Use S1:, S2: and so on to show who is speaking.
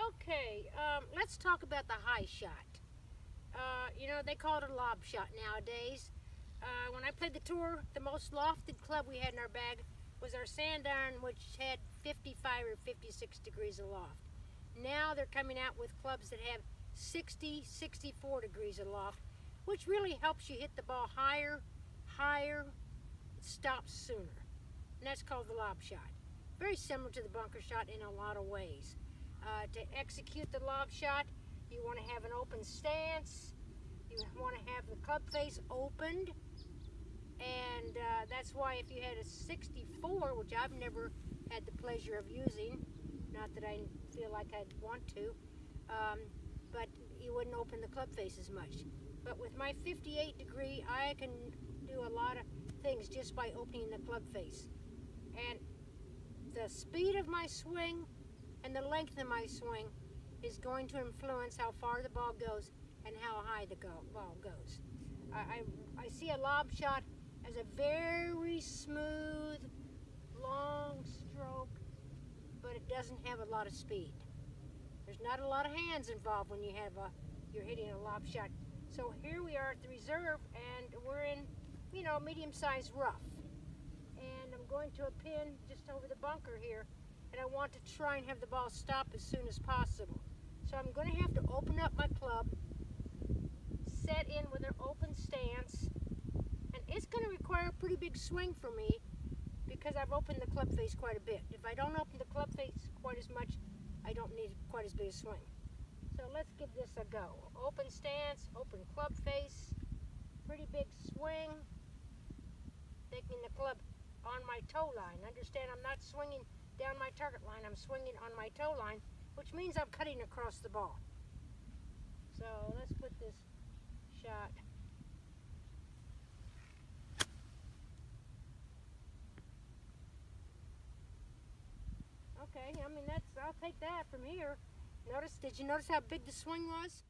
S1: Okay, let's talk about the high shot. You know, they call it a lob shot nowadays. When I played the tour, the most lofted club we had in our bag was our sand iron, which had 55 or 56 degrees of loft. Now they're coming out with clubs that have 60, 64 degrees of loft, which really helps you hit the ball higher, it stops sooner. And that's called the lob shot. Very similar to the bunker shot in a lot of ways. To execute the lob shot, you want to have an open stance, you want to have the club face opened, and that's why if you had a 64, which I've never had the pleasure of using, not that I feel like I'd want to, but you wouldn't open the club face as much. But with my 58 degree, I can do a lot of things just by opening the club face. And the speed of my swing and the length of my swing is going to influence how far the ball goes and how high the ball goes. I see a lob shot as a very smooth, long stroke, but it doesn't have a lot of speed. There's not a lot of hands involved when you're hitting a lob shot. So here we are at the reserve, and we're in, you know, medium-sized rough. And I'm going to a pin just over the bunker here, and I want to try and have the ball stop as soon as possible. So I'm going to have to open up my club, set in with an open stance, and it's going to require a pretty big swing for me because I've opened the club face quite a bit. If I don't open the club face quite as much, I don't need quite as big a swing. So let's give this a go. Open stance, open club face, pretty big swing, taking the club on my toe line. Understand, I'm not swinging down my target line, I'm swinging on my toe line, which means I'm cutting across the ball. So let's put this shot. Okay, I mean, I'll take that from here. Did you notice how big the swing was?